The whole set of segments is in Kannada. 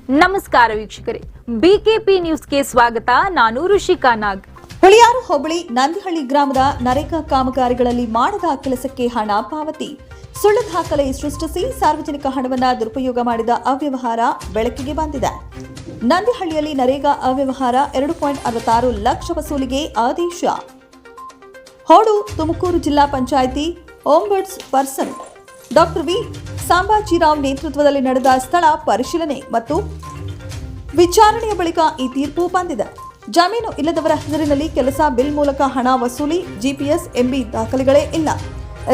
ನಮಸ್ಕಾರ ವೀಕ್ಷಕರೇ, ಬಿಕೆಪಿ ನ್ಯೂಸ್ಗೆ ಸ್ವಾಗತ. ನಾನು ಋಷಿಕಾ ನಾಗ್. ಹುಳಿಯಾರು ಹೋಬಳಿ ನಂದಿಹಳ್ಳಿ ಗ್ರಾಮದ ನರೇಗಾ ಕಾಮಗಾರಿಗಳಲ್ಲಿ ಮಾಡದ ಕೆಲಸಕ್ಕೆ ಹಣ ಪಾವತಿ, ಸುಳ್ಳು ದಾಖಲೆ ಸೃಷ್ಟಿಸಿ ಸಾರ್ವಜನಿಕ ಹಣವನ್ನು ದುರುಪಯೋಗ ಮಾಡಿದ ಅವ್ಯವಹಾರ ಬೆಳಕಿಗೆ ಬಂದಿದೆ. ನಂದಿಹಳ್ಳಿಯಲ್ಲಿ ನರೇಗಾ ಅವ್ಯವಹಾರ 2.66 ಲಕ್ಷ ವಸೂಲಿಗೆ ಆದೇಶ. ಹೋಡು ತುಮಕೂರು ಜಿಲ್ಲಾ ಪಂಚಾಯಿತಿ ಓಂಬಡ್ಸ್ ಪರ್ಸನ್ ಡಾಕ್ಟರ್ ವಿ ಸಾಂಬಾಜಿರಾವ್ ನೇತೃತ್ವದಲ್ಲಿ ನಡೆದ ಸ್ಥಳ ಪರಿಶೀಲನೆ ಮತ್ತು ವಿಚಾರಣೆಯ ಬಳಿಕ ಈ ತೀರ್ಪು ಬಂದಿದೆ. ಜಮೀನು ಇಲ್ಲದವರ ಹೆಸರಿನಲ್ಲಿ ಕೆಲಸ, ಬಿಲ್ ಮೂಲಕ ಹಣ ವಸೂಲಿ, ಜಿಪಿಎಸ್, ಎಂಬಿ ದಾಖಲೆಗಳೇ ಇಲ್ಲ.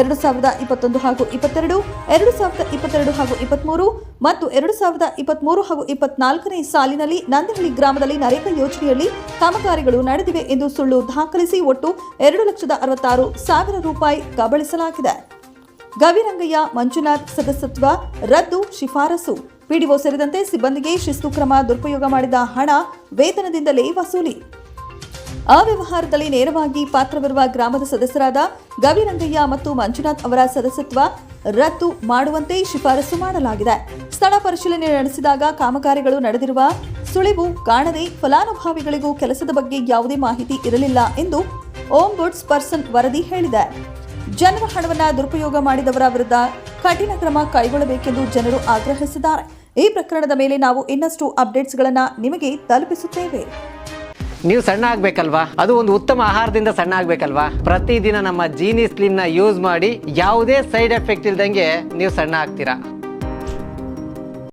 2021 ಹಾಗೂ 22, 2022 ಹಾಗೂ 23 ಮತ್ತು 2023 ಹಾಗೂ 24ನೇ ಸಾಲಿನಲ್ಲಿ ನಂದಿಹಳ್ಳಿ ಗ್ರಾಮದಲ್ಲಿ ನರೇಗಾ ಯೋಜನೆಯಲ್ಲಿ ಕಾಮಗಾರಿಗಳು ನಡೆದಿವೆ ಎಂದು ಸುಳ್ಳು ದಾಖಲಿಸಿ ಒಟ್ಟು 2,66,000 ರೂಪಾಯಿ ಕಬಳಿಸಲಾಗಿದೆ. ಗವಿರಂಗಯ್ಯ ಮಂಜುನಾಥ್ ಸದಸ್ಯತ್ವ ರದ್ದು ಶಿಫಾರಸು, ಪಿಡಿಒ ಸೇರಿದಂತೆ ಸಿಬ್ಬಂದಿಗೆ ಶಿಸ್ತು ಕ್ರಮ, ದುರುಪಯೋಗ ಮಾಡಿದ ಹಣ ವೇತನದಿಂದಲೇ ವಸೂಲಿ. ಅವ್ಯವಹಾರದಲ್ಲಿ ನೇರವಾಗಿ ಪಾತ್ರವಿರುವ ಗ್ರಾಮದ ಸದಸ್ಯರಾದ ಗವಿರಂಗಯ್ಯ ಮತ್ತು ಮಂಜುನಾಥ್ ಅವರ ಸದಸ್ಯತ್ವ ರದ್ದು ಮಾಡುವಂತೆ ಶಿಫಾರಸು ಮಾಡಲಾಗಿದೆ. ಸ್ಥಳ ಪರಿಶೀಲನೆ ನಡೆಸಿದಾಗ ಕಾಮಗಾರಿಗಳು ನಡೆದಿರುವ ಸುಳಿವು ಕಾಣದೆ ಫಲಾನುಭವಿಗಳಿಗೂ ಕೆಲಸದ ಬಗ್ಗೆ ಯಾವುದೇ ಮಾಹಿತಿ ಇರಲಿಲ್ಲ ಎಂದು ಓಂಬುಡ್ಸ್ ಪರ್ಸನ್ ವರದಿ ಹೇಳಿದೆ. ಜನರ ಹಣವನ್ನು ದುರುಪಯೋಗ ಮಾಡಿದವರ ವಿರುದ್ಧ ಕಠಿಣ ಕ್ರಮ ಕೈಗೊಳ್ಳಬೇಕೆಂದು ಜನರು ಆಗ್ರಹಿಸಿದ್ದಾರೆ. ಈ ಪ್ರಕರಣದ ಮೇಲೆ ನಾವು ಇನ್ನಷ್ಟು ಅಪ್ಡೇಟ್ಸ್ಗಳನ್ನು ನಿಮಗೆ ತಲುಪಿಸುತ್ತೇವೆ. ನೀವು ಸಣ್ಣ ಆಗ್ಬೇಕಲ್ವಾ? ಅದು ಒಂದು ಉತ್ತಮ ಆಹಾರದಿಂದ ಸಣ್ಣ ಆಗ್ಬೇಕಲ್ವಾ? ಪ್ರತಿದಿನ ನಮ್ಮ ಜೀನಿ ಸ್ಲಿಮ್ನ ಯೂಸ್ ಮಾಡಿ ಯಾವುದೇ ಸೈಡ್ ಎಫೆಕ್ಟ್ ಇಲ್ದಂಗೆ ನೀವು ಸಣ್ಣ ಆಗ್ತೀರಾ.